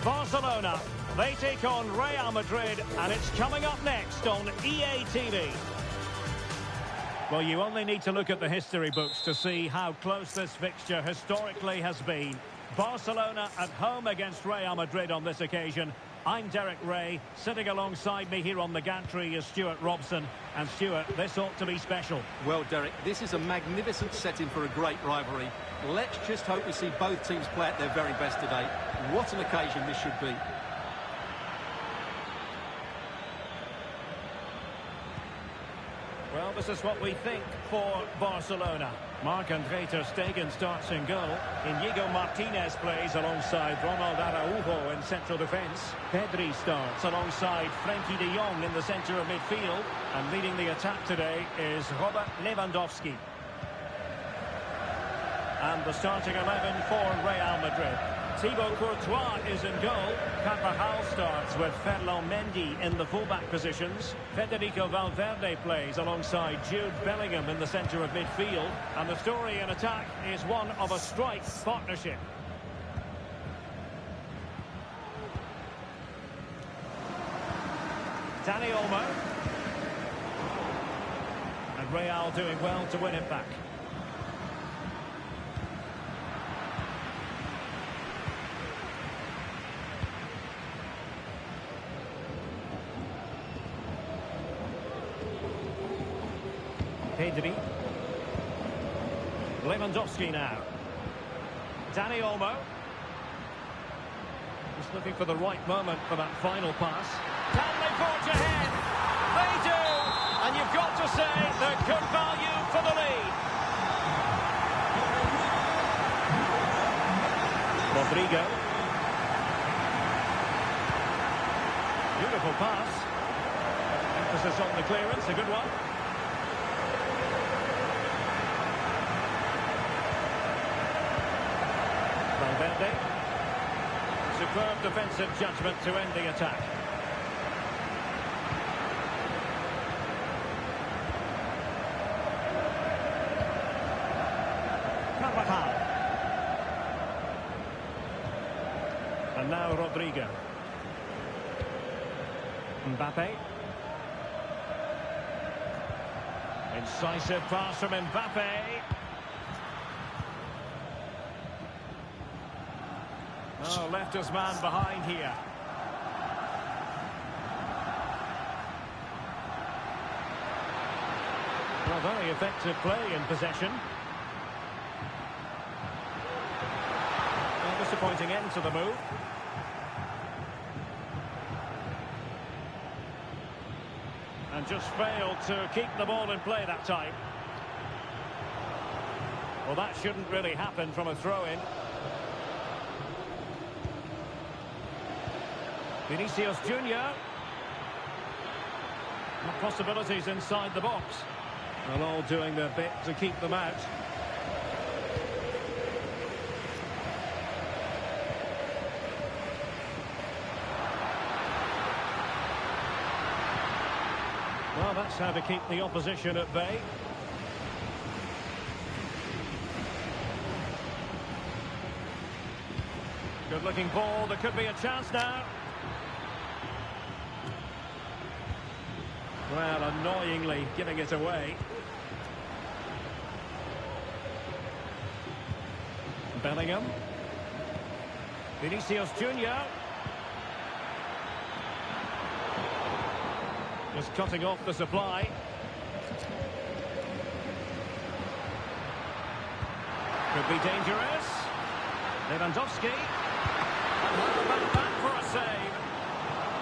Barcelona, they take on Real Madrid, and it's coming up next on EA TV. Well, you only need to look at the history books to see how close this fixture historically has been. Barcelona at home against Real Madrid on this occasion. I'm Derek Ray. Sitting alongside me here on the gantry is Stuart Robson. And Stuart, this ought to be special. Well, Derek, this is a magnificent setting for a great rivalry. Let's just hope we see both teams play at their very best today. What an occasion this should be. Well, this is what we think for Barcelona. Marc-André ter Stegen starts in goal. Inigo Martinez plays alongside Ronald Araujo in central defence. Pedri starts alongside Frenkie de Jong in the centre of midfield. And leading the attack today is Robert Lewandowski. And the starting 11 for Real Madrid. Thibaut Courtois is in goal. Carvajal starts with Ferland Mendy in the fullback positions. Federico Valverde plays alongside Jude Bellingham in the centre of midfield. And the story in attack is one of a strike partnership. Dani Olmo. And Real doing well to win it back. Pedri. Lewandowski now. Dani Olmo. Just looking for the right moment for that final pass. Can they forge ahead? They do! And you've got to say they're good value for the lead. Rodrigo. Beautiful pass. Emphasis on the clearance, a good one. Valverde. Superb defensive judgment to end the attack. Carvajal. And now Rodrigo. Mbappe. Incisive pass from Mbappe. Oh, left his man behind here. Well, very effective play in possession. Well, disappointing end to the move. And just failed to keep the ball in play that time. Well, that shouldn't really happen from a throw-in. Vinicius Junior. Possibilities inside the box. And all doing their bit to keep them out. Well, that's how to keep the opposition at bay. Good looking ball. There could be a chance now. Well, annoyingly giving it away. Bellingham. Vinicius Junior. Just cutting off the supply. Could be dangerous. Lewandowski. And how about that for a save?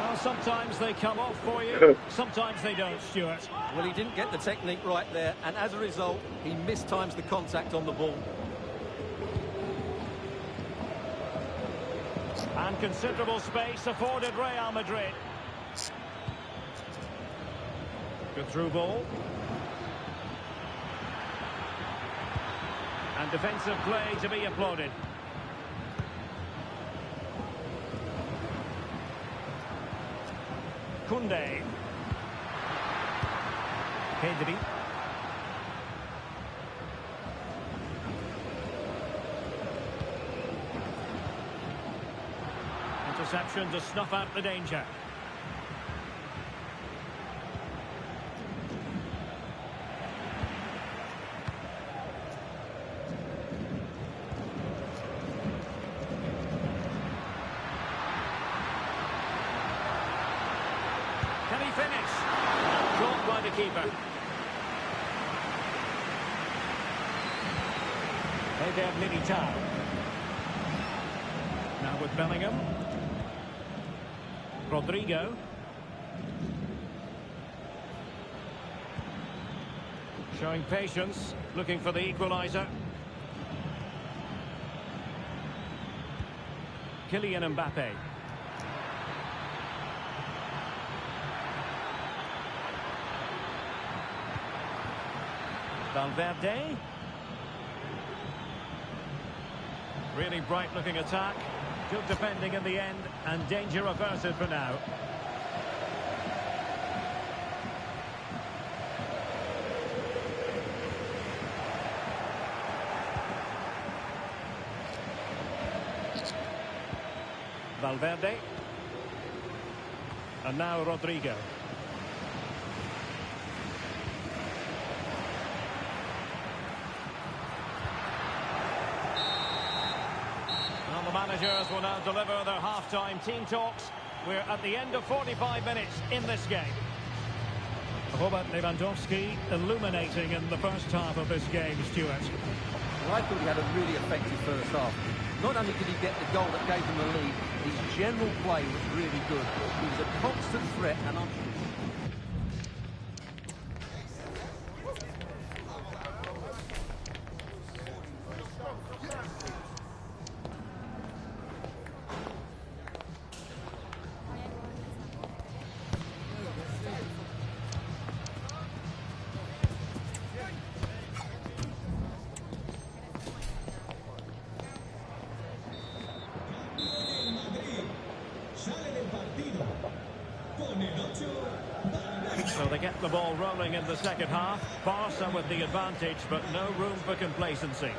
Well, sometimes they come off for you, sometimes they don't, Stuart. Well, he didn't get the technique right there, and as a result, he mistimes the contact on the ball. And considerable space afforded Real Madrid. Good through ball. And defensive play to be applauded. Koundé. Pedri. interception to snuff out the danger. Can he finish? Caught by the keeper. Eder Militao. Now with Bellingham. Rodrigo. Showing patience, looking for the equaliser. Kylian Mbappe. Valverde. Really bright-looking attack. Good defending in the end, and danger averted for now. Valverde. And now Rodrigo. Well, the managers will now deliver their half-time team talks. We're at the end of 45 minutes in this game. Robert Lewandowski illuminating in the first half of this game, Stuart. Well, I thought he had a really effective first half. Not only did he get the goal that gave him the lead, his general play was really good. He was a constant threat and So they get the ball rolling in the second half. Barca with the advantage, but no room for complacency.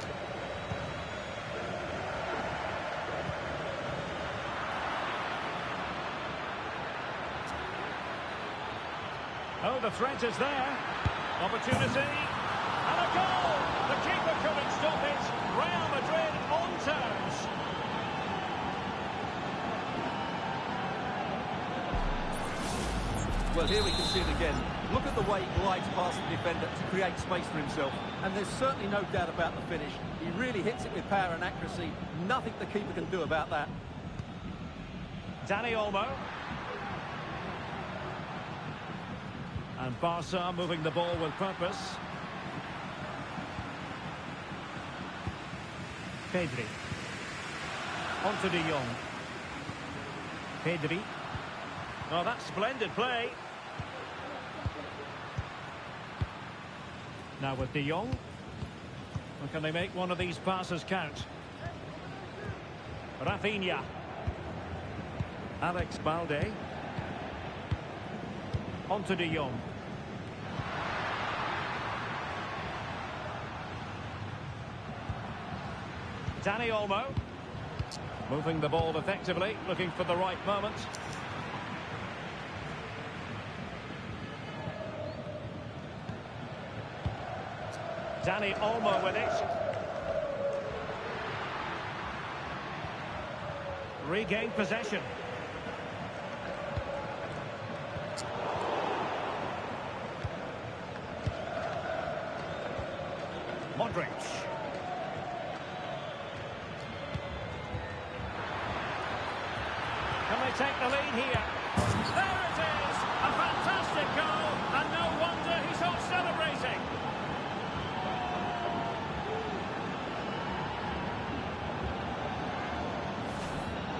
Oh, the threat is there. Opportunity. And a goal! The keeper couldn't stop it. Real Madrid on terms. well, here we can see it again. Look at the way he glides past the defender to create space for himself. And there's certainly no doubt about the finish. He really hits it with power and accuracy. Nothing the keeper can do about that. Dani Olmo. And Barca moving the ball with purpose. Pedri. On to De Jong. Pedri. Oh, that's splendid play. Now with De Jong. And can they make one of these passes count? Rafinha. Alex Balde. On to De Jong. Dani Olmo. Moving the ball effectively, looking for the right moment. Dani Olmo with it. Regained possession. Modric. Can they take the lead here? There it is! A fantastic goal, and no wonder he's off celebrating.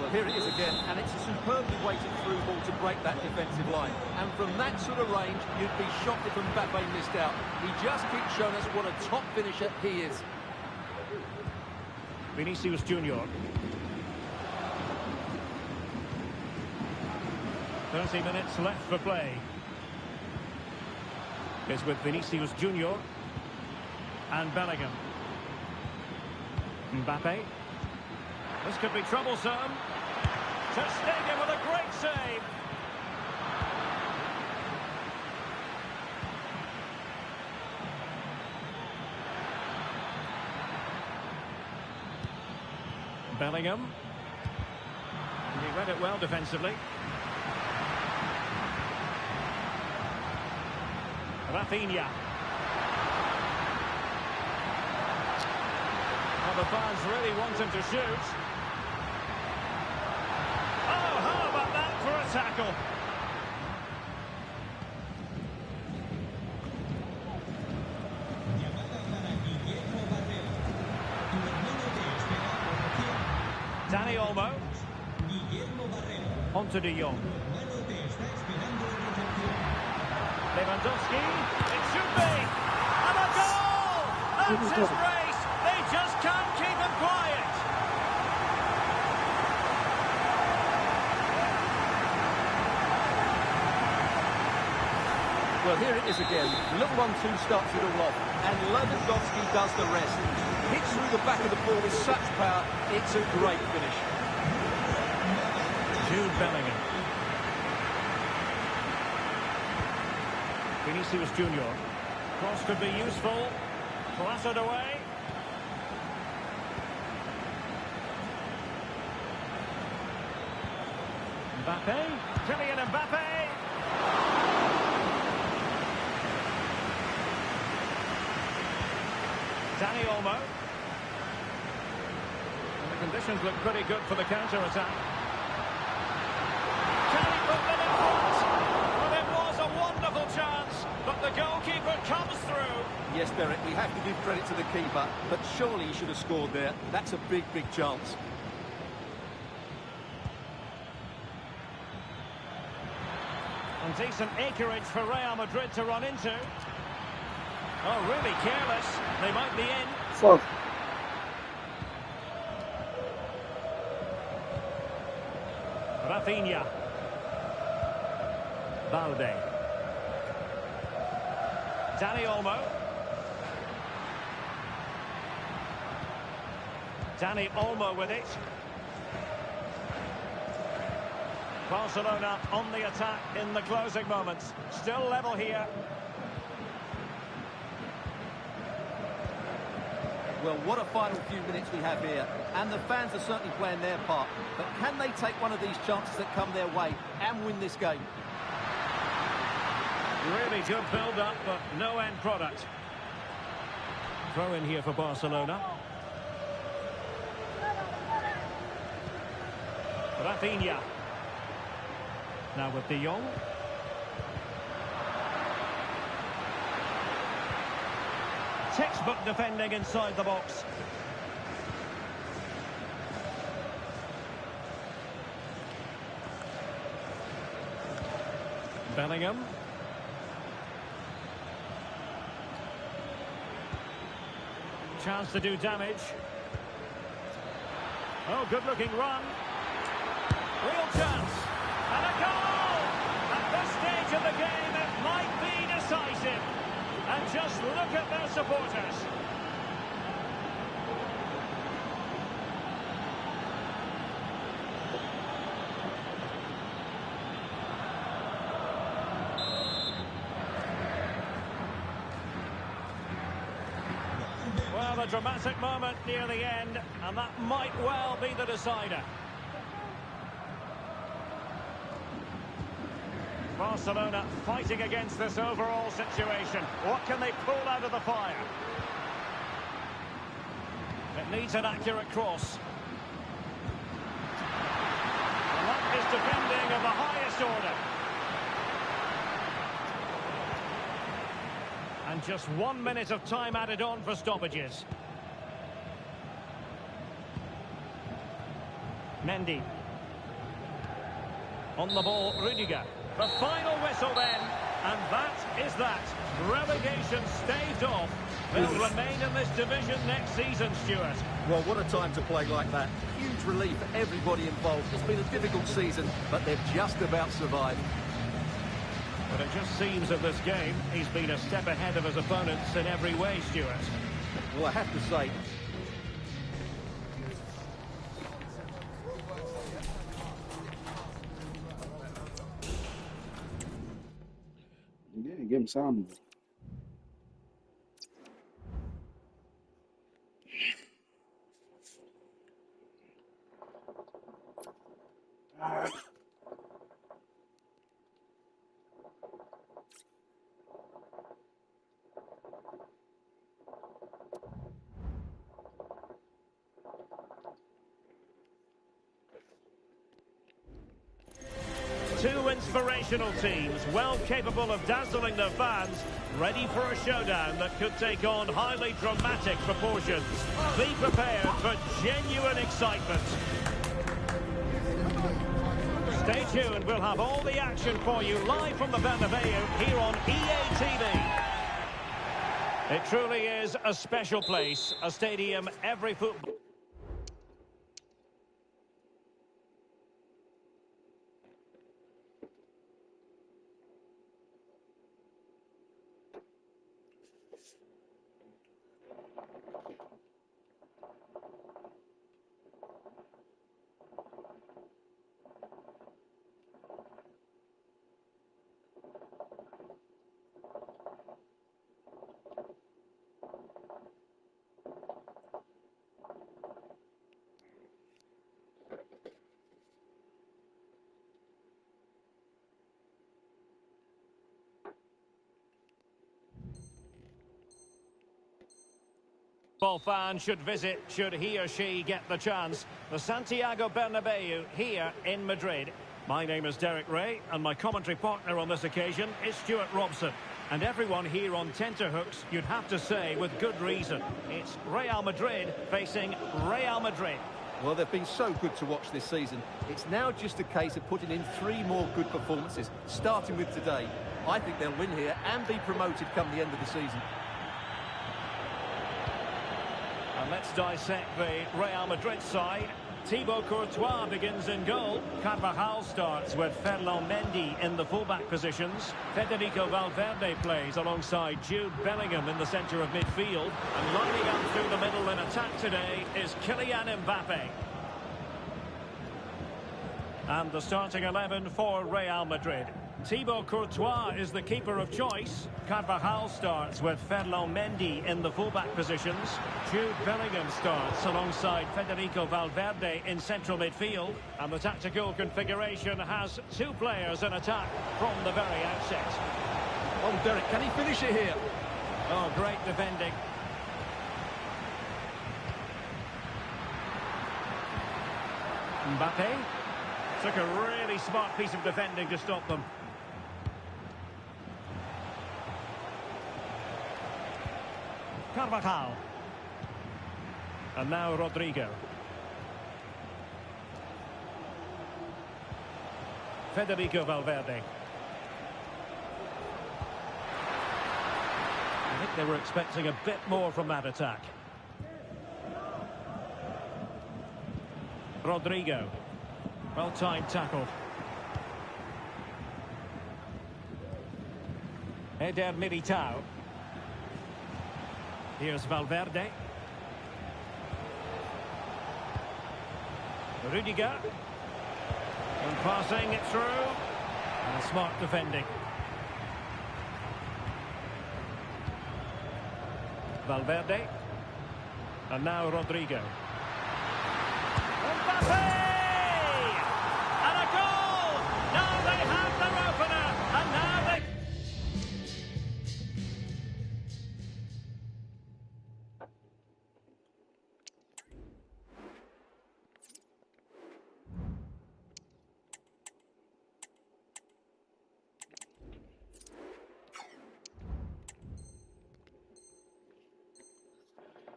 Well, here it is again, and it's a superbly weighted through ball to break that defensive line. And from that sort of range, you'd be shocked if Mbappe missed out. He just keeps showing us what a top finisher he is. Vinicius Junior. 30 minutes left for play. Is with Vinicius Junior and Bellingham. Mbappe. This could be troublesome. Ter Stegen with a great save. Bellingham. He read it well defensively. Rafinha. Well, the fans really want him to shoot. Oh, how about that for a tackle? Dani Olmo. Onto De Jong. Lewandowski. It should be. And a goal! That's his race. They just can't keep him quiet. Well, here it is again. The little 1-2 starts it all off. And Lewandowski does the rest. Hits through the back of the ball with such power. It's a great finish. Jude Bellingham. Vinicius Junior. Cross could be useful. Clattered away. Mbappe. Kylian Mbappe. Dani Olmo. And the conditions look pretty good for the counter-attack. Can he put them in front? Well, it was a wonderful chance, but the goalkeeper comes through. Yes, Derek, we have to give credit to the keeper, but surely he should have scored there. That's a big, big chance. And decent acreage for Real Madrid to run into. Oh, really careless. They might be in. Four. Rafinha. Balde. Dani Olmo. Dani Olmo with it. Barcelona on the attack in the closing moments. Still level here. Well, what a final few minutes we have here. And the fans are certainly playing their part. But can they take one of these chances that come their way and win this game? Really good build-up, but no end product. Throw in here for Barcelona. Rafinha. Now with De Jong. Textbook defending inside the box. Bellingham. Chance to do damage. Oh, good-looking run. Real chance. And a goal! At this stage of the game, it might be decisive. And just look at their supporters. Well, a dramatic moment near the end, and that might well be the decider. Barcelona fighting against this overall situation. What can they pull out of the fire? It needs an accurate cross. And that is defending of the highest order. And just 1 minute of time added on for stoppages. Mendy. On the ball, Rudiger. The final whistle then, and that is that. Relegation staved off. They'll remain in this division next season, Stuart. Well, what a time to play like that. Huge relief for everybody involved. It's been a difficult season, but they've just about survived. But it just seems in this game, he's been a step ahead of his opponents in every way, Stuart. Well, I have to say, game sam. Two inspirational teams, well capable of dazzling their fans, ready for a showdown that could take on highly dramatic proportions. Be prepared for genuine excitement. Stay tuned, we'll have all the action for you live from the Bernabeu here on EA TV. It truly is a special place, a stadium every football... Football fan should visit, should he or she get the chance. The Santiago Bernabeu here in Madrid. My name is Derek Ray, and my commentary partner on this occasion is Stuart Robson. And everyone here on tenterhooks, you'd have to say with good reason. It's Real Madrid facing Real Madrid. Well, they've been so good to watch this season. It's now just a case of putting in 3 more good performances, starting with today. I think they'll win here and be promoted come the end of the season. And let's dissect the Real Madrid side. Thibaut Courtois begins in goal. Carvajal starts with Ferland Mendy in the fullback positions. Federico Valverde plays alongside Jude Bellingham in the centre of midfield. And lining up through the middle in attack today is Kylian Mbappe. And the starting 11 for Real Madrid. Thibaut Courtois is the keeper of choice. Carvajal starts with Ferland Mendy in the fullback positions. Jude Bellingham starts alongside Federico Valverde in central midfield. And the tactical configuration has 2 players in attack from the very outset. Oh, Derek, can he finish it here? Oh, great defending. Mbappe took a really smart piece of defending to stop them. Carvajal. And now Rodrigo. Federico Valverde. I think they were expecting a bit more from that attack. Rodrigo. Well-timed tackle. Eder Militao. Here's Valverde. Rudiger. And passing it through. And smart defending. Valverde. And now Rodrigo. Mbappe! And a goal! Now they have their opener! And now they...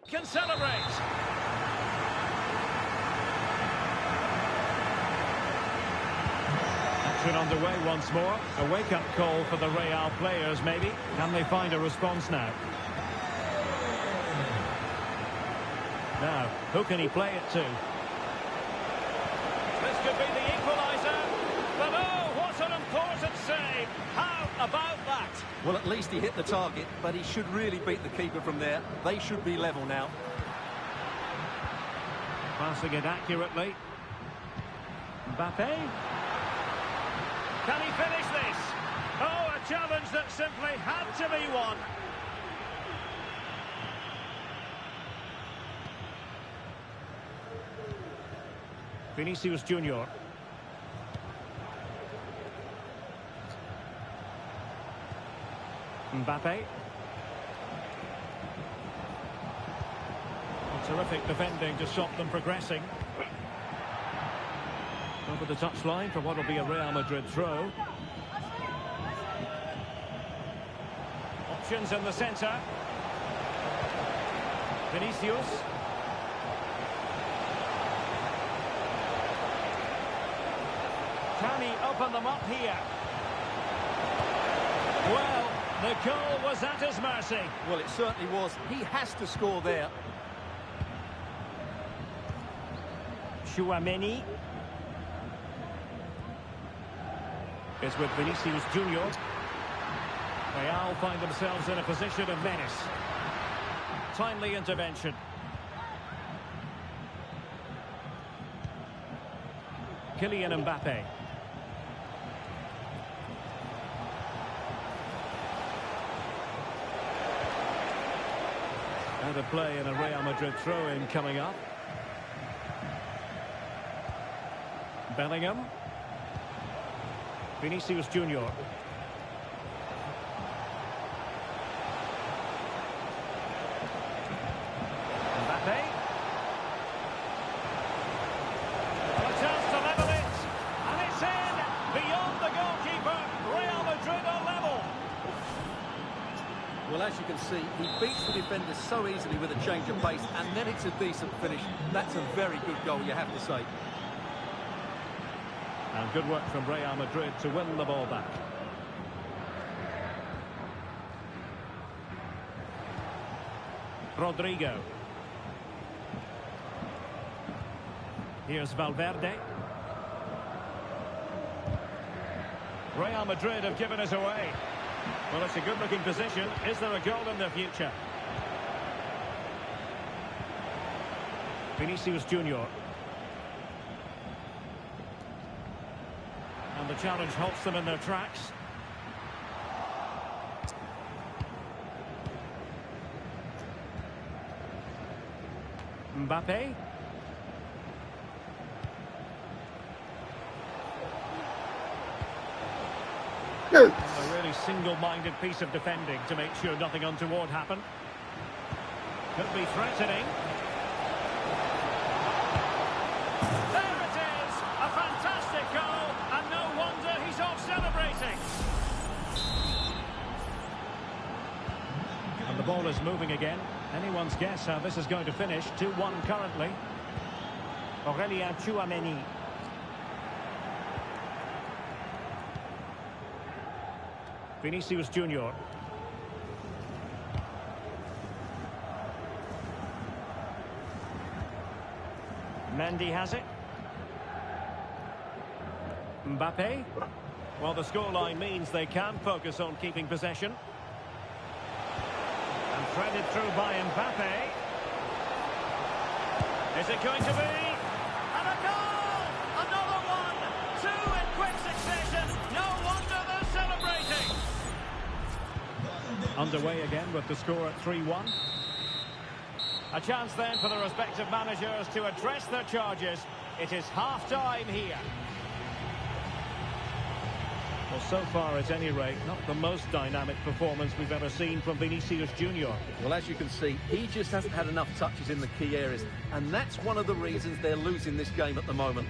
can celebrate. Action underway once more. A wake-up call for the Real players, maybe. Can they find a response now? Now, who can he play it to? This could be the equaliser. But oh, what an important save. How about that? Well, at least he hit the target, but he should really beat the keeper from there. They should be level now. Passing it accurately. Mbappe. Can he finish this? Oh, a challenge that simply had to be won. Vinicius Junior. Mbappe. Terrific defending to stop them progressing. Over the touchline for what will be a Real Madrid throw. Options in the centre. Vinicius. Can he open them up here? Well, the goal was at his mercy. Well, it certainly was. He has to score there. Tchouaméni is with Vinicius Junior. Real find themselves in a position of menace. Timely intervention. Kylian Mbappe. And a play in a Real Madrid throw-in coming up. Bellingham. Vinicius Junior. Mbappe. Well, a chance to level it. And it's in. Beyond the goalkeeper. Real Madrid are level. Well, as you can see, he beats the defender so easily with a change of pace, and then it's a decent finish. That's a very good goal, you have to say. And good work from Real Madrid to win the ball back. Rodrigo. Here's Valverde. Real Madrid have given us away. Well, it's a good-looking position. Is there a goal in the future? Vinicius Junior. And the challenge halts them in their tracks. Mbappe. A really single-minded piece of defending to make sure nothing untoward happened. Could be threatening. There it is! A fantastic goal, and no wonder he's off celebrating. And the ball is moving again. Anyone's guess how this is going to finish. 2-1 currently. Tchouaméni. Vinicius Junior. Mendy has it. Mbappe. Well, the scoreline means they can focus on keeping possession. And threaded through by Mbappe. Is it going to be? And a goal! Another one! Two in quick succession. No wonder they're celebrating. Underway again with the score at 3-1. A chance then for the respective managers to address their charges. It is half-time here. Well, so far, at any rate, not the most dynamic performance we've ever seen from Vinicius Junior. Well, as you can see, he just hasn't had enough touches in the key areas, and that's one of the reasons they're losing this game at the moment.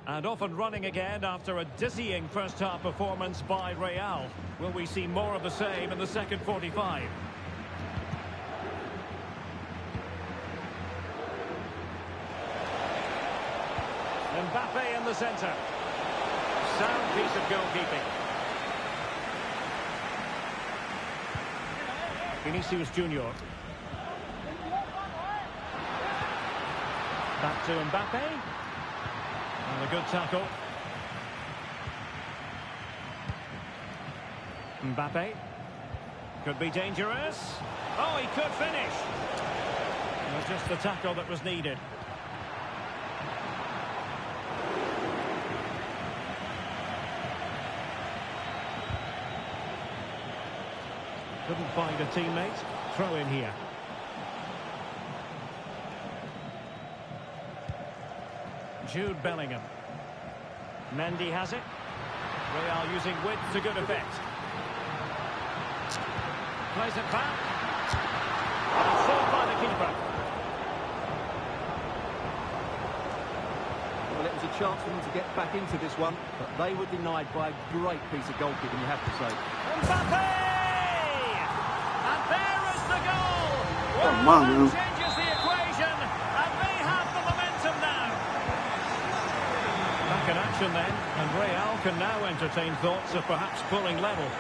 And off and running again after a dizzying first-half performance by Real. Will we see more of the same in the second 45? Mbappe in the centre. Sound piece of goalkeeping. Vinicius Junior. Back to Mbappe. And a good tackle. Mbappe. Could be dangerous. Oh, he could finish. It was just the tackle that was needed. Couldn't find a teammate. Throw in here. Jude Bellingham. Mendy has it. Real using width to good effect. Plays it back. And saved by the keeper. Well, it was a chance for them to get back into this one, but they were denied by a great piece of goalkeeping, you have to say. Mbappe! And there is the goal! Come Well, on, that man. changes the equation, and they have the momentum now. Back in action then, and Real can now entertain thoughts of perhaps pulling level.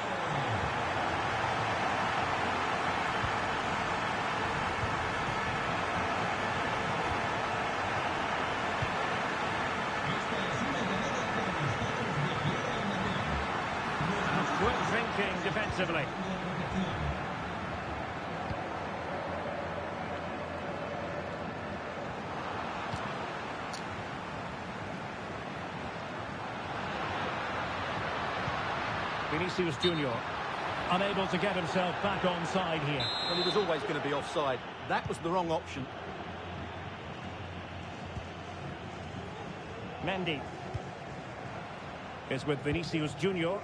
Good thinking defensively. Vinicius Junior, unable to get himself back onside here. Well, he was always going to be offside. That was the wrong option. Mendy is with Vinicius Junior.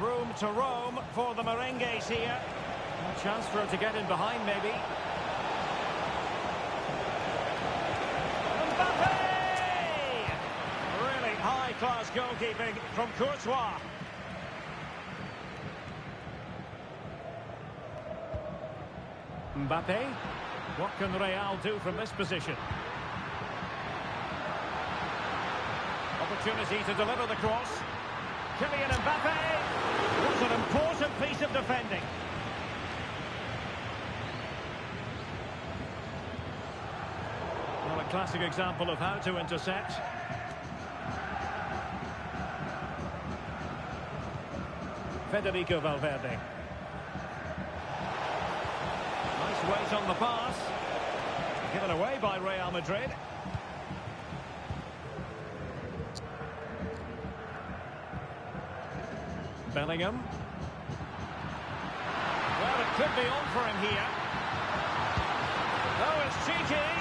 Room to roam for the Merengues here. A chance for him to get in behind, maybe. Mbappe! Really high-class goalkeeping from Courtois. Mbappe. What can Real do from this position? Opportunity to deliver the cross. Kylian Mbappe. That's an important piece of defending. Well, a classic example of how to intercept. Federico Valverde. Nice weight on the pass. Given away by Real Madrid. Bellingham. Well, it could be on for him here. Oh, it's cheeky.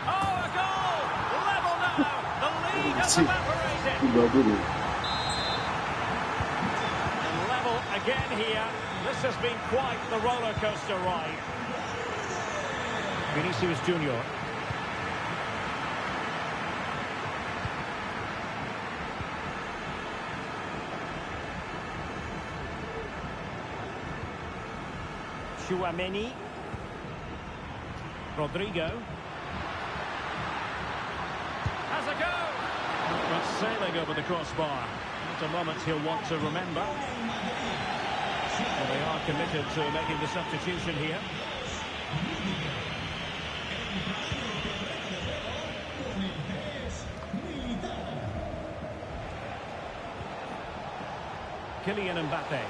Oh, a goal! Level now. The lead has evaporated. And level again here. This has been quite the roller coaster ride. Vinicius Junior. Chouameni. Rodrigo. Has a go! But sailing over the crossbar. It's a moment he'll want to remember. And they are committed to making the substitution here. Kylian Mbappe.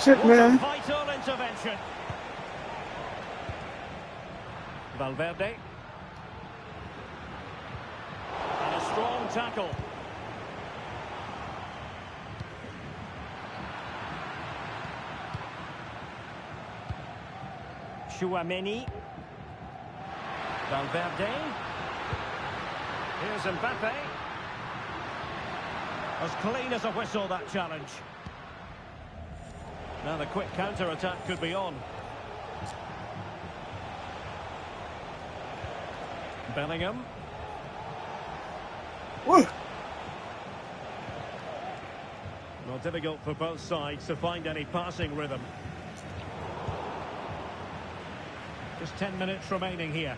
Shit, man. Vital intervention. Valverde. And a strong tackle. Chouameni. Valverde. Here's Mbappe. As clean as a whistle, that challenge. Now the quick counter-attack could be on. Bellingham. Whoa. Well, difficult for both sides to find any passing rhythm. Just 10 minutes remaining here.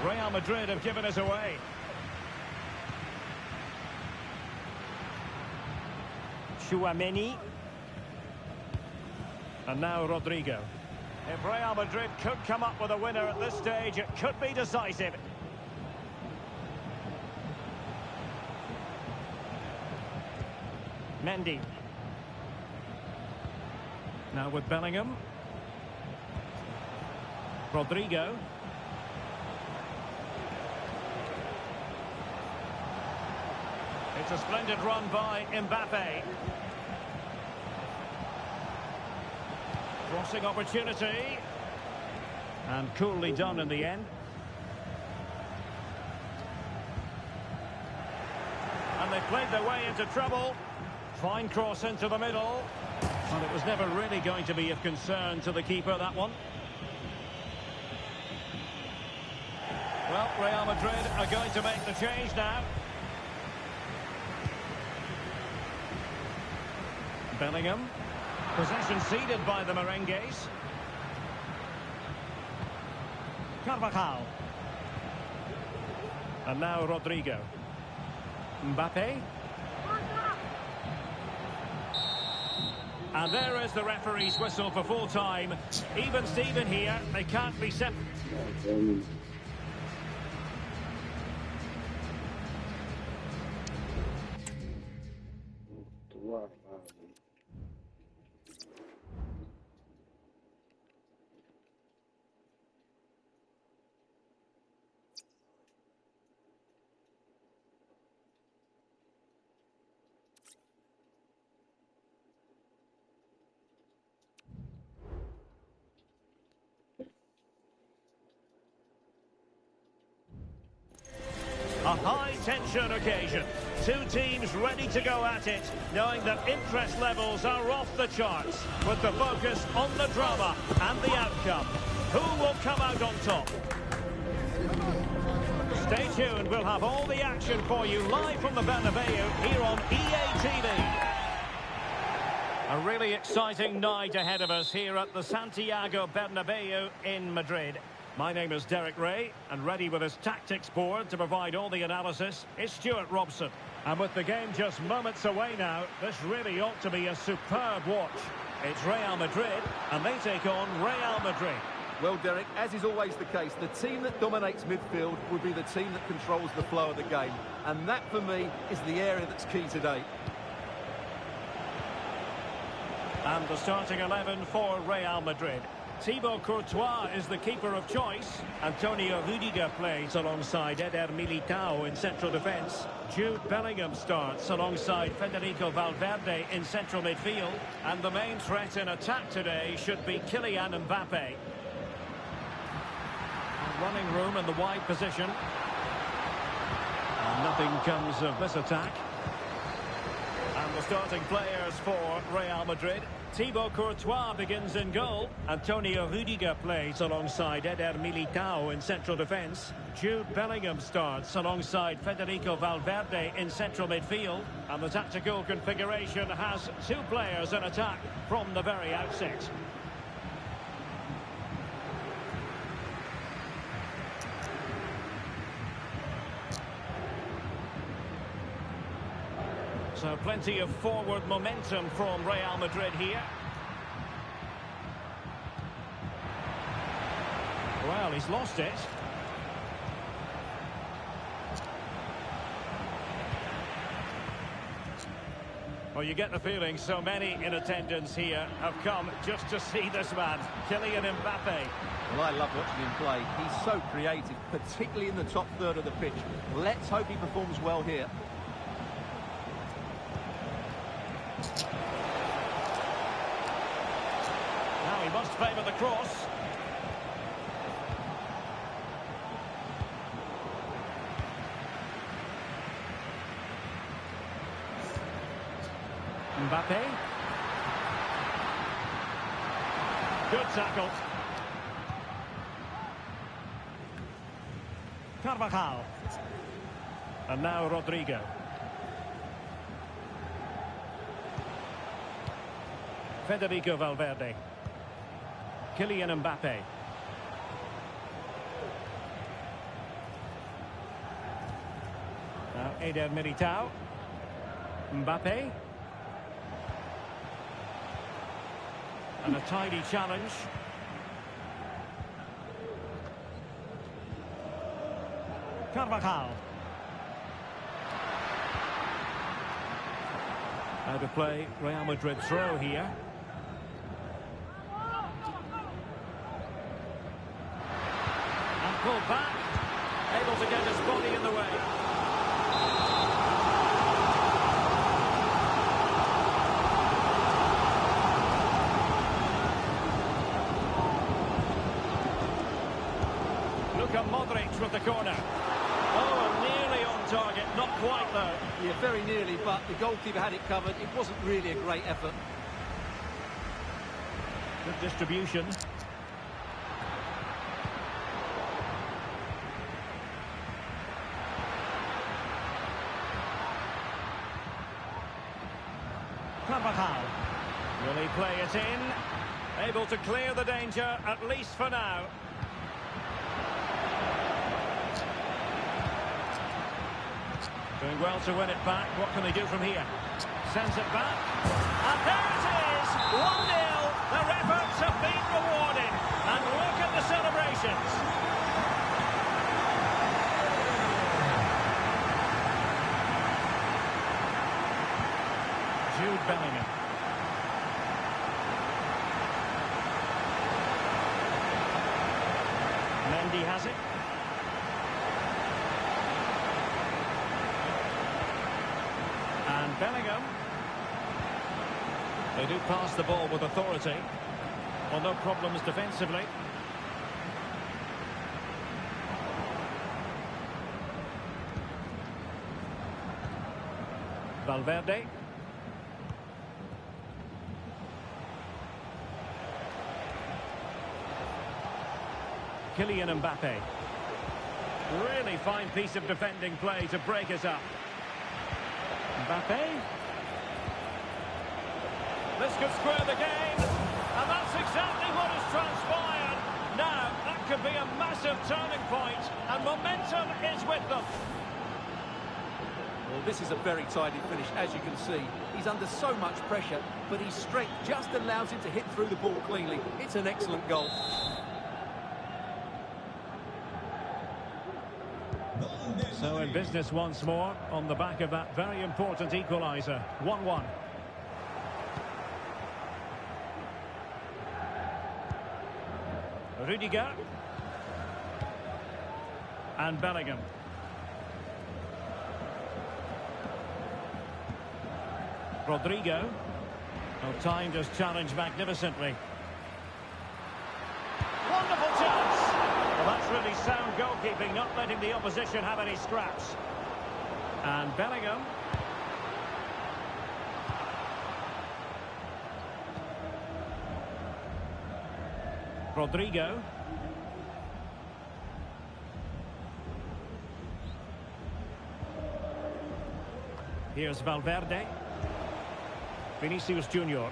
Real Madrid have given us away. Chouameni. And now Rodrigo. If Real Madrid could come up with a winner at this stage, it could be decisive. Mendy. Now with Bellingham. Rodrigo. It's a splendid run by Mbappe. Crossing opportunity. And coolly done in the end. And they played their way into trouble. Fine cross into the middle. And it was never really going to be of concern to the keeper, that one. Well, Real Madrid are going to make the change now. Bellingham. Possession ceded by the Merengues. Carvajal. And now Rodrigo. Mbappe. And there is the referee's whistle for full time. Even Steven here, they can't be set. A high-tension occasion. Two teams ready to go at it, knowing that interest levels are off the charts, with the focus on the drama and the outcome. Who will come out on top? Stay tuned, we'll have all the action for you live from the Bernabeu here on EA TV. A really exciting night ahead of us here at the Santiago Bernabeu in Madrid. My name is Derek Ray, and ready with his tactics board to provide all the analysis is Stuart Robson. And with the game just moments away now, this really ought to be a superb watch. It's Real Madrid, and they take on Real Madrid. Well, Derek, as is always the case, the team that dominates midfield will be the team that controls the flow of the game. And that, for me, is the area that's key today. And the starting 11 for Real Madrid. Thibaut Courtois is the keeper of choice. Antonio Rudiger plays alongside Eder Militao in central defence. Jude Bellingham starts alongside Federico Valverde in central midfield. And the main threat in attack today should be Kylian Mbappe. Running room in the wide position. And nothing comes of this attack. And the starting players for Real Madrid. Thibaut Courtois begins in goal. Antonio Rudiger plays alongside Eder Militao in central defence. Jude Bellingham starts alongside Federico Valverde in central midfield. And the tactical configuration has two players in attack from the very outset. So plenty of forward momentum from Real Madrid here. Well, he's lost it. Well, you get the feeling so many in attendance here have come just to see this man, Kylian Mbappe. Well, I love watching him play. He's so creative, particularly in the top third of the pitch. Let's hope he performs well here. Now he must favour the cross. Mbappe. Good tackle. Carvajal. And now Rodrigo. Federico Valverde. Kylian Mbappe. Now Eder Militao. Mbappe. And a tidy challenge. Carvajal. Out of play, Real Madrid throw here. And pulled back. Able to get his body in the way. Modric with the corner. Oh, nearly on target, not quite though. Yeah, very nearly, but the goalkeeper had it covered. It wasn't really a great effort. Good distribution. Carvajal. Will he play it in? Able to clear the danger, at least for now. Doing well to win it back. What can they do from here? Sends it back. And there it is! 1-0. Their efforts have been rewarded. And look at the celebrations. Jude Bellingham. Mendy has it. And Bellingham. They do pass the ball with authority. Well, no problems defensively. Valverde. Kylian Mbappe. Really fine piece of defending play to break us up. Mbappe. This could square the game. And that's exactly what has transpired. Now, that could be a massive turning point, and momentum is with them. Well, this is a very tidy finish, as you can see. He's under so much pressure, but his strength just allows him to hit through the ball cleanly. It's an excellent goal. So in business once more, on the back of that very important equaliser. 1-1. Rudiger. And Bellingham. Rodrigo. Well, timed his challenge magnificently. Wonderful chance! Well, that's really sound goalkeeping, not letting the opposition have any scraps. And Bellingham. Rodrigo. Here's Valverde. Vinicius Junior.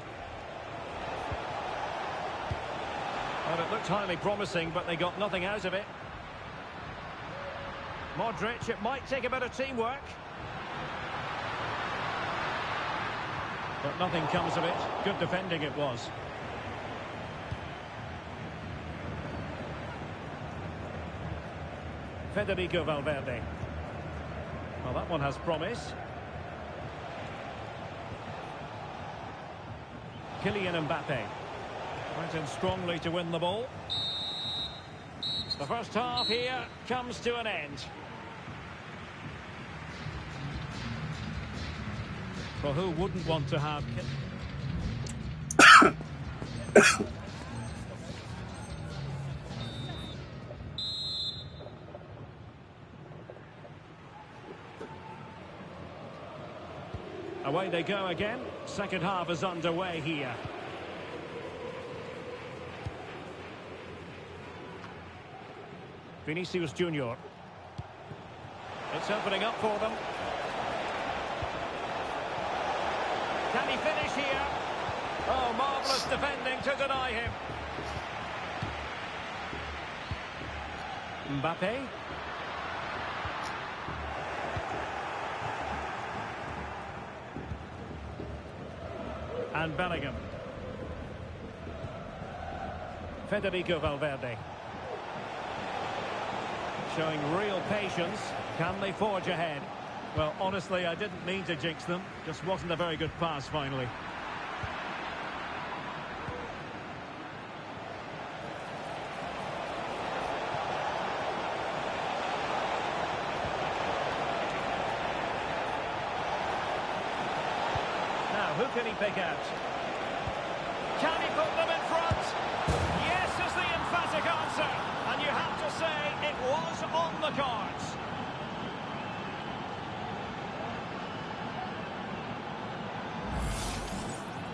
Well, it looked highly promising, but they got nothing out of it. Modric, it might take a bit of teamwork. But nothing comes of it. Good defending it was. Federico Valverde. Well, that one has promise. Kylian Mbappe. Went in strongly to win the ball. The first half here comes to an end. Well, who wouldn't want to have... Away they go again. Second half is underway here. Vinicius Junior. It's opening up for them. Can he finish here? Oh, marvellous defending to deny him. Mbappe. And Bellingham. Federico Valverde. Showing real patience. Can they forge ahead? Well, honestly, I didn't mean to jinx them. Just wasn't a very good pass, finally. Now, who can he pick out? Can he put them in front? Yes is the emphatic answer. And you have to say it was on the cards.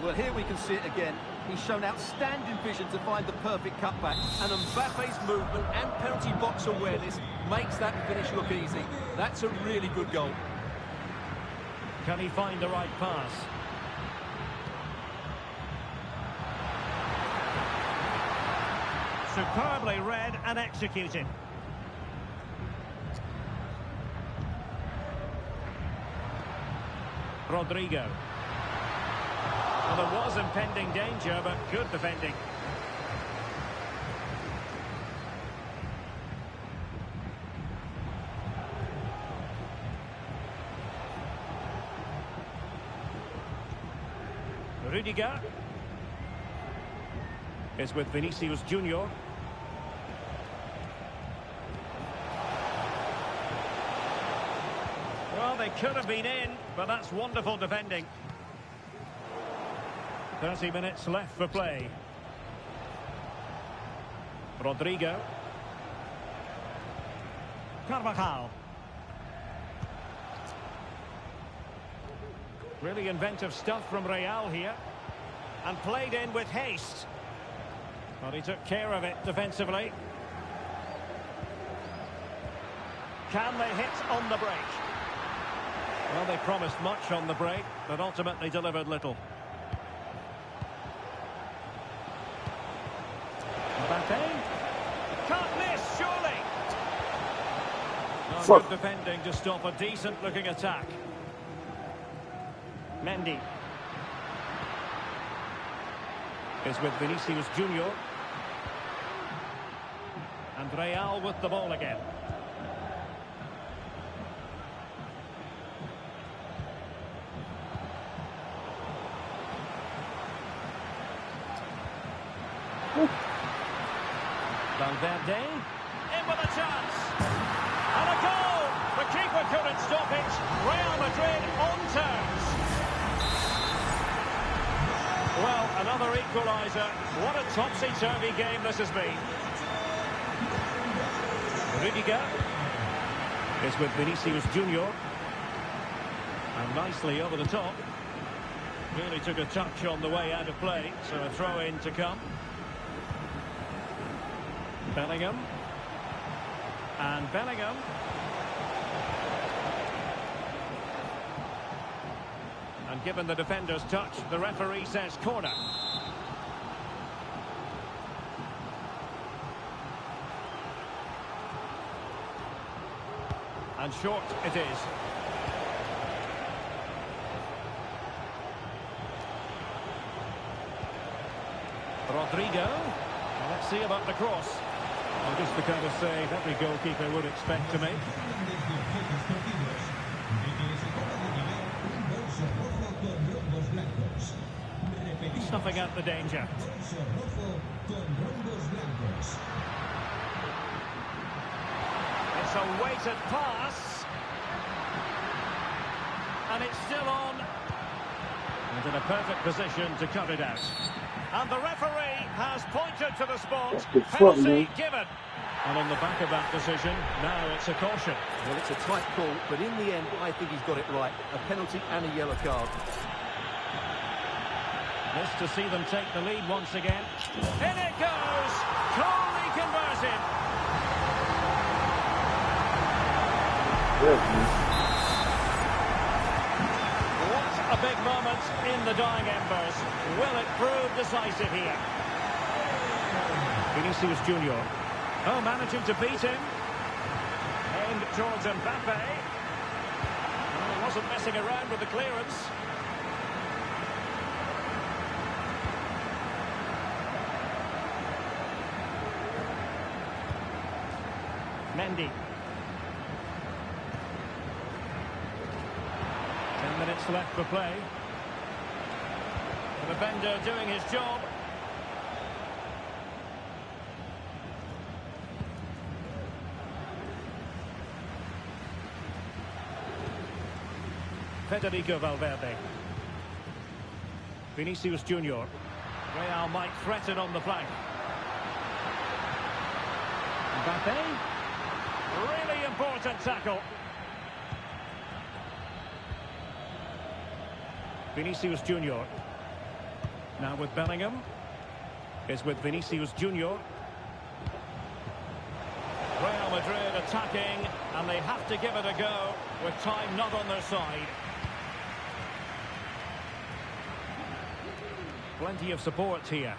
Well, here we can see it again. He's shown outstanding vision to find the perfect cutback. And Mbappe's movement and penalty box awareness makes that finish look easy. That's a really good goal. Can he find the right pass? Superbly read and executed. Rodrigo. Well, there was impending danger, but good defending. Rudiger is with Vinicius Junior. Well, they could have been in, but that's wonderful defending. 30 minutes left for play. Rodrigo. Carvajal. Really inventive stuff from Real here. And played in with haste. Well, he took care of it defensively. Can they hit on the break? Well, they promised much on the break, but ultimately delivered little. Mbappe. Can't miss, surely. No, good defending to stop a decent-looking attack. Mendy is with Vinicius Junior. And Real with the ball again. Valverde in with a chance. And a goal! The keeper couldn't stop it. Real Madrid on terms. Well, another equaliser. What a topsy-turvy game this has been. Rudiger is with Vinicius Junior. And nicely over the top. Really took a touch on the way out of play, so a throw-in to come. Bellingham. And Bellingham. And given the defender's touch, the referee says corner. And short it is. Rodrigo. Well, let's see about the cross. Well, just the kind of save every goalkeeper would expect to make. Snuffing out the danger. It's a weighted pass. And it's still on. And in a perfect position to cut it out. And the referee has pointed to the spot. Penalty given. And on the back of that decision, now it's a caution. Well, it's a tight call, but in the end, I think he's got it right. A penalty and a yellow card. This to see them take the lead once again. In it goes! Coolly converted. What a big moment in the dying embers. Will it prove decisive here? Vinicius Junior. Oh, managing to beat him. Aimed towards Mbappe. Oh, he wasn't messing around with the clearance. Mendy. 10 minutes left for play. The defender doing his job. Federico Valverde. Vinicius Junior. Real might threaten on the flank. Mbappe. Really important tackle. Vinicius Junior. Now with Bellingham. Is with Vinicius Junior. Real Madrid attacking, and they have to give it a go with time not on their side. Plenty of support here.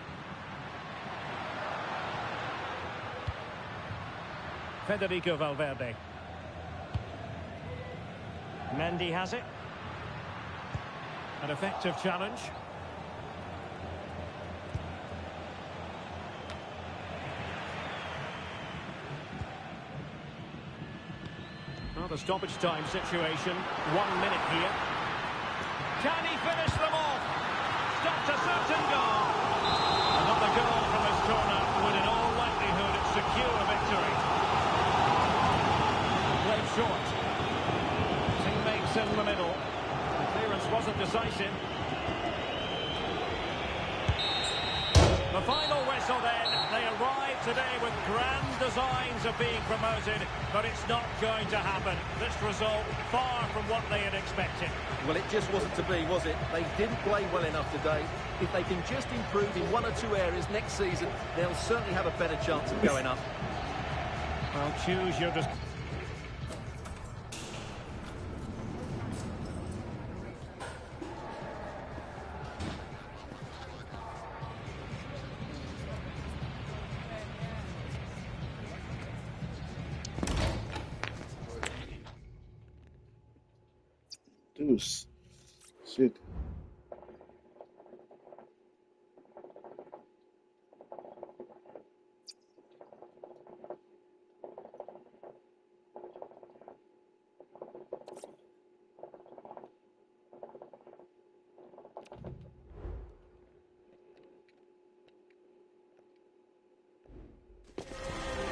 Federico Valverde. Mendy has it. An effective challenge. Well, the stoppage time situation. 1 minute here. Can he finish them off? Stopped a certain goal. Another goal from his corner would in all likelihood secure a victory. Played short. Teammates in the middle. The clearance wasn't decisive. The final whistle then. They arrive today with grand designs of being promoted, but it's not going to happen. This result far from what they had expected. Well, it just wasn't to be, was it? They didn't play well enough today. If they can just improve in 1 or 2 areas next season, they'll certainly have a better chance of going up. Well, choose your... Deuce. Shit.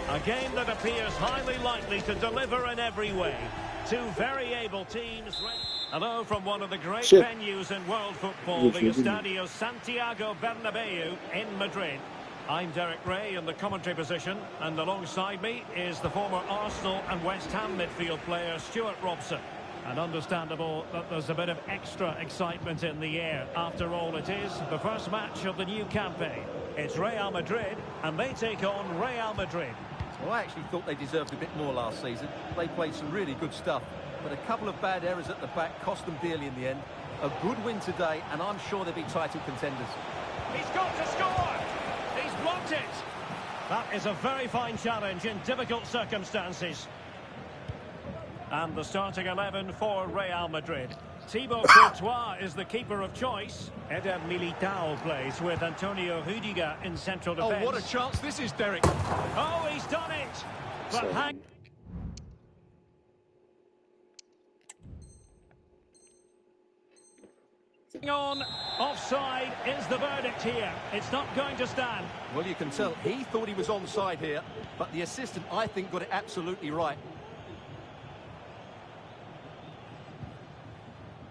A game that appears highly likely to deliver in every way. Two very able teams. Hello from one of the great venues in world football, the Estadio Santiago Bernabeu in Madrid. I'm Derek Ray in the commentary position, and alongside me is the former Arsenal and West Ham midfield player Stuart Robson. And understandable that there's a bit of extra excitement in the air. After all, it is the first match of the new campaign. It's Real Madrid, and they take on Real Madrid. Well, I actually thought they deserved a bit more last season. They played some really good stuff, but a couple of bad errors at the back cost them dearly in the end. A good win today, and I'm sure they'll be title contenders. He's got to score! He's blocked it! That is a very fine challenge in difficult circumstances. And the starting 11 for Real Madrid. Thibaut Courtois is the keeper of choice. Eder Militao plays with Antonio Rudiger in central defence. Oh, what a chance this is, Derek. Oh, he's done it! But hang on. Offside is the verdict here. It's not going to stand. Well, you can tell he thought he was onside here, but the assistant, I think, got it absolutely right.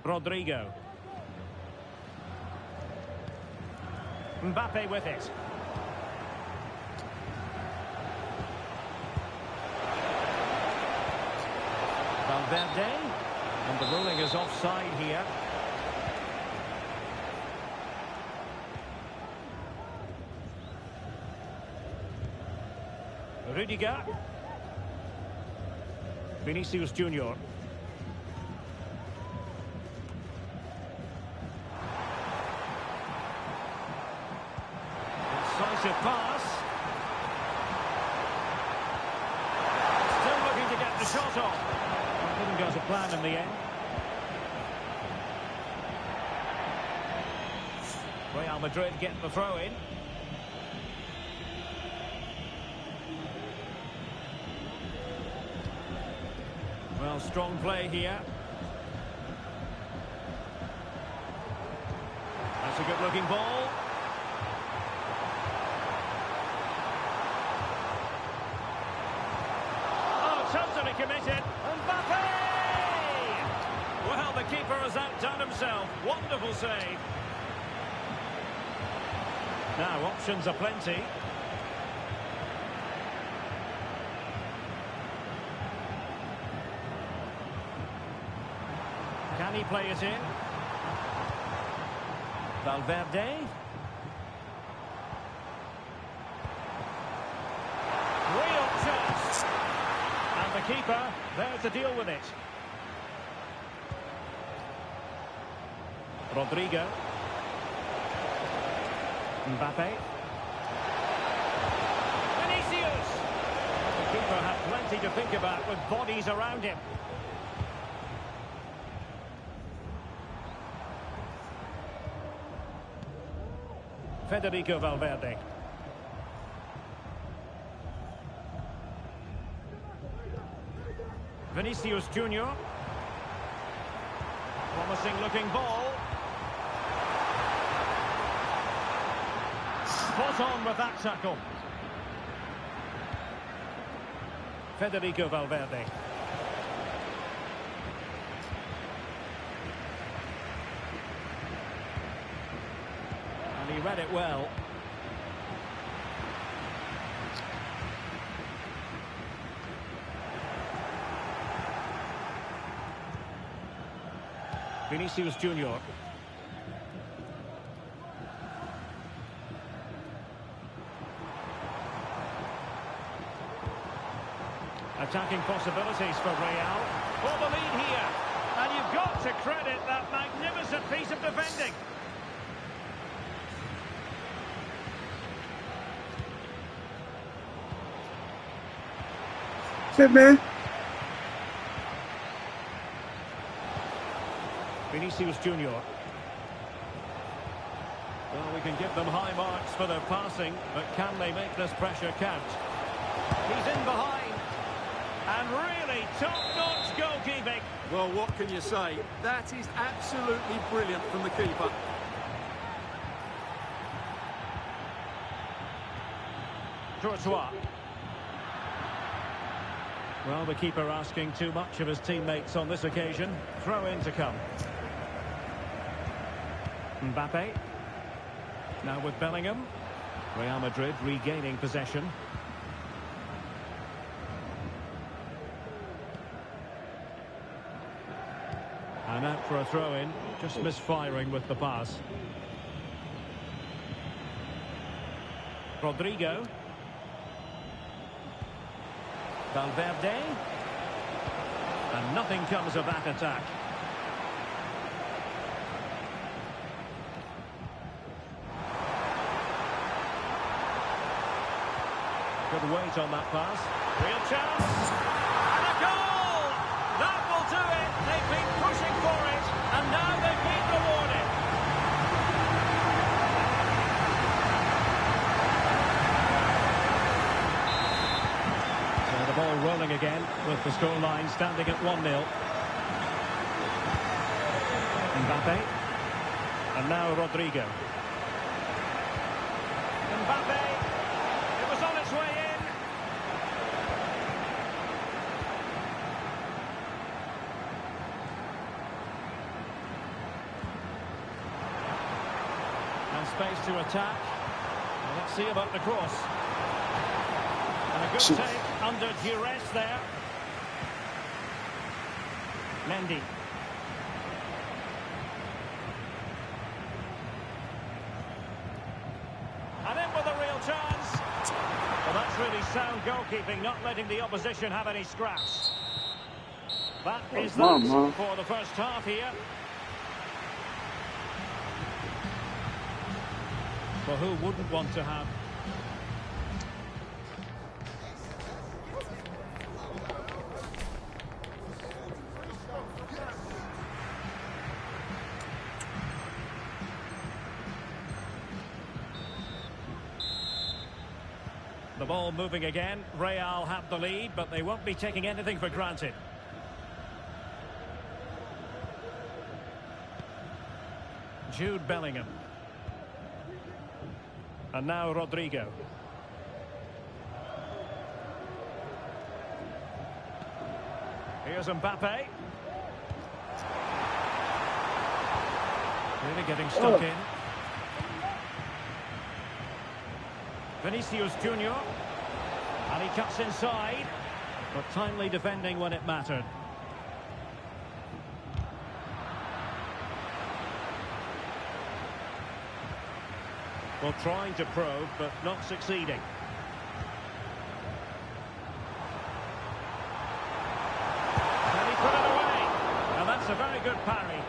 Rodrigo. Mbappe with it. Valverde. And the ruling is offside here. Rudiger. Vinicius Junior. Decisive pass. Still looking to get the shot off. Didn't go to plan in the end. Real Madrid get the throw in. Well, strong play here. That's a good-looking ball. Oh, totally committed. Mbappe! Well, the keeper has outdone himself. Wonderful save. Now, options are plenty. Can he play it in? Valverde. Real chance. And the keeper there to deal with it. Rodrigo. Mbappe. Vinicius. The keeper had plenty to think about with bodies around him. Federico Valverde. Vinicius Junior. Promising looking ball. Spot on with that tackle. Federico Valverde. And he read it well. Vinicius Junior. Attacking possibilities for Real. For the lead here. And you've got to credit that magnificent piece of defending. That's it, man. Vinicius Junior. Well, we can give them high marks for their passing, but can they make this pressure count? He's in behind. And really top-notch goalkeeping. Well, what can you say? That is absolutely brilliant from the keeper. Courtois. Well, the keeper asking too much of his teammates on this occasion. Throw in to come. Mbappe. Now with Bellingham. Real Madrid regaining possession. And out for a throw-in, just misfiring with the pass. Rodrigo. Valverde. And nothing comes of that attack. Good weight on that pass. Real chance. And a goal! That will do it. They've been pushing for it, and now they've been rewarded. So the ball rolling again with the scoreline standing at 1-0. Mbappe. And now Rodrigo. Mbappe. It was on its way in. And space to attack. Well, let's see about the cross. And a good take under duress there. Mendy. And in with a real chance. Well, that's really sound goalkeeping, not letting the opposition have any scraps. That is that for the first half here. Well, who wouldn't want to have the ball moving again? Real have the lead, but they won't be taking anything for granted. Jude Bellingham. And now Rodrigo. Here's Mbappe. Really getting stuck in. Vinicius Junior. And he cuts inside. But timely defending when it mattered. Well, trying to probe, but not succeeding. Can he put it away? Now that's a very good parry.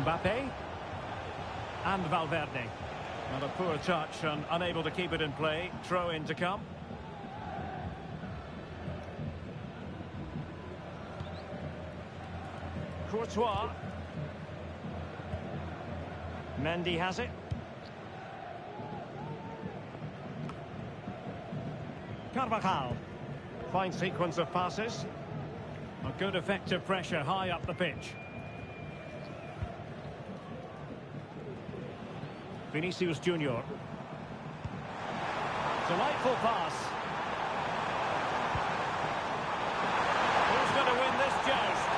Mbappe. And Valverde. Not a poor touch and unable to keep it in play. Throw in to come. Courtois. Mendy has it. Carvajal. Fine sequence of passes. A good effective pressure high up the pitch. Vinicius Junior. Delightful pass. Who's going to win this joust?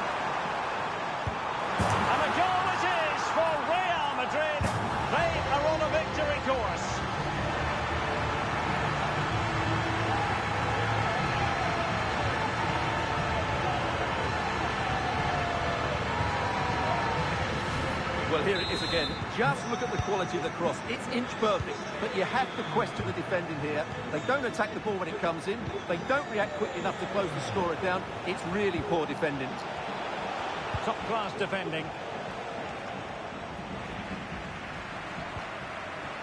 And a goal it is for Real Madrid. They are on a victory course. Well, here it is again. Just look at the quality of the cross. It's inch perfect, but you have to question the defending here. They don't attack the ball when it comes in. They don't react quickly enough to close the scorer down. It's really poor defending. Top-class defending.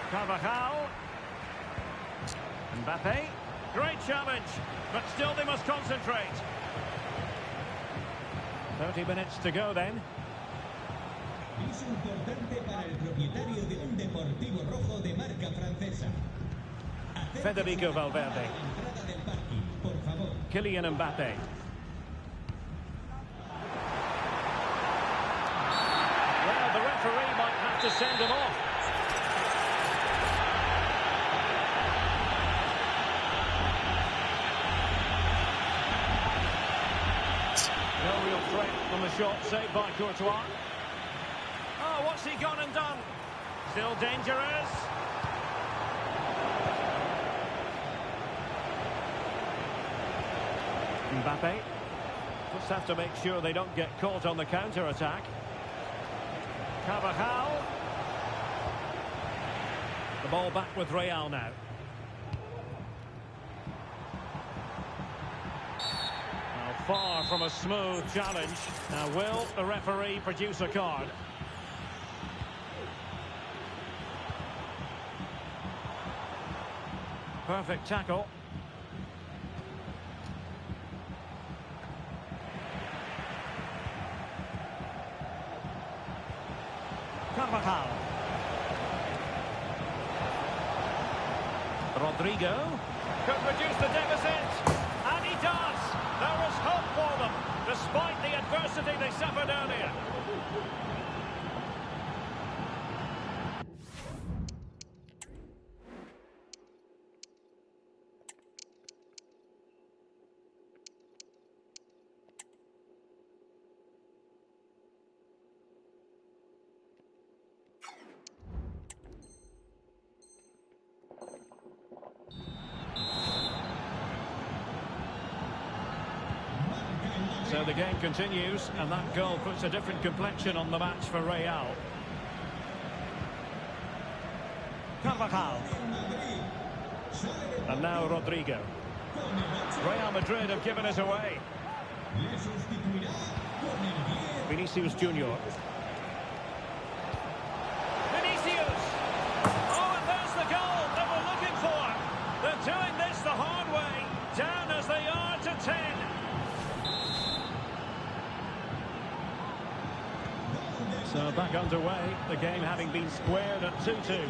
Carvajal. Mbappe. Great challenge, but still they must concentrate. 30 minutes to go then. Es importante para el propietario de un deportivo rojo de marca francesa. Federico Valverde. Entrada del parking, por favor. Kylian Mbappe. Well, the referee might have to send him off. No real threat on the shot, saved by Courtois. Oh, what's he gone and done? Still dangerous. Mbappe. Just have to make sure they don't get caught on the counter-attack. Carvajal. The ball back with Real now. Now far from a smooth challenge. Now will the referee produce a card? Perfect tackle. Carvajal. Rodrigo could reduce the deficit, and he does. There is hope for them, despite the adversity they suffered earlier. So the game continues, and that goal puts a different complexion on the match for Real. Carvajal. And now Rodrigo. Real Madrid have given it away. Vinicius Junior. Vinicius! Oh, and there's the goal that we're looking for. They're doing this the hard way, down as they are to 10. So back underway, the game having been squared at 2-2.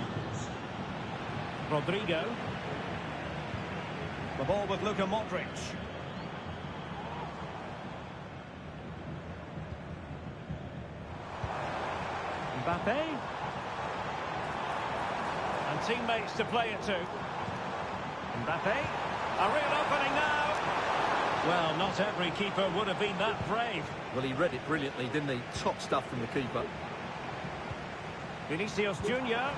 Rodrigo. The ball with Luka Modric. Mbappe. And teammates to play it to. Mbappe. A real opening now. Well, not every keeper would have been that brave. Well, he read it brilliantly, didn't he? Top stuff from the keeper. Vinicius Junior.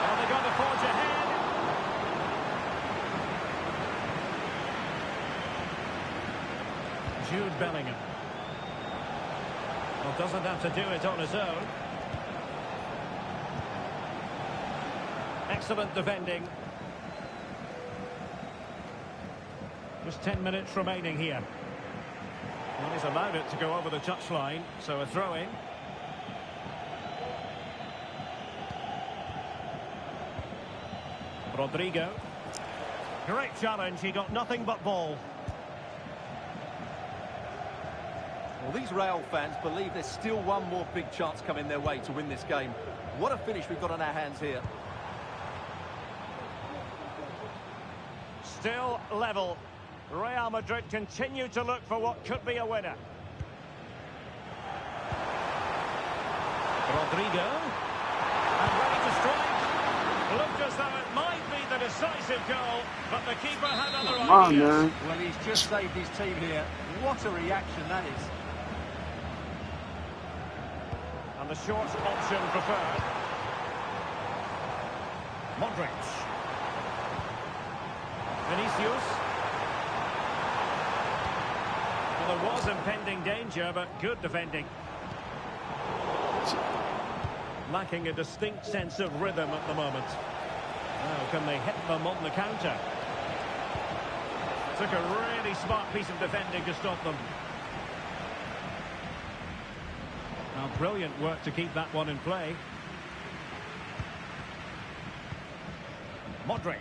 Well, they're going to forge ahead. Jude Bellingham. Well, doesn't have to do it on his own. Excellent defending. Just 10 minutes remaining here. Well, he's allowed it to go over the touchline, so a throw-in. Rodrigo. Great challenge, he got nothing but ball. Well, these Real fans believe there's still one more big chance coming their way to win this game. What a finish we've got on our hands here. Still level. Real Madrid continue to look for what could be a winner. Rodrigo. And ready to strike. Looked as though it might be the decisive goal, but the keeper had other ideas. Well, he's just saved his team here. What a reaction that is. And the short option preferred. Modric. Vinicius. Well, there was impending danger, but good defending. Lacking a distinct sense of rhythm at the moment. Now, can they hit them on the counter? Took a really smart piece of defending to stop them. Now, brilliant work to keep that one in play. Modric.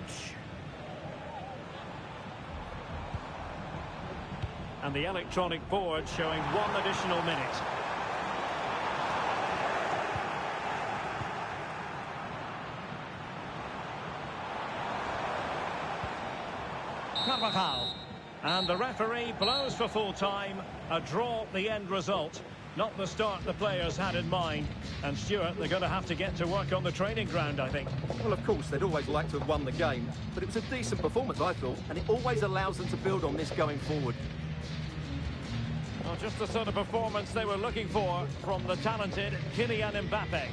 And the electronic board showing one additional minute. Carvajal. And the referee blows for full time. A draw, the end result. Not the start the players had in mind. And Stuart, they're going to have to get to work on the training ground, I think. Well, of course, they'd always like to have won the game. But it was a decent performance, I thought. And it always allows them to build on this going forward. Well, just the sort of performance they were looking for from the talented Kylian Mbappe.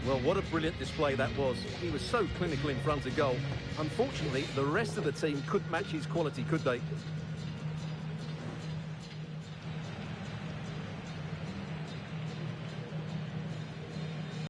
Well, what a brilliant display that was. He was so clinical in front of goal. Unfortunately, the rest of the team couldn't match his quality, could they?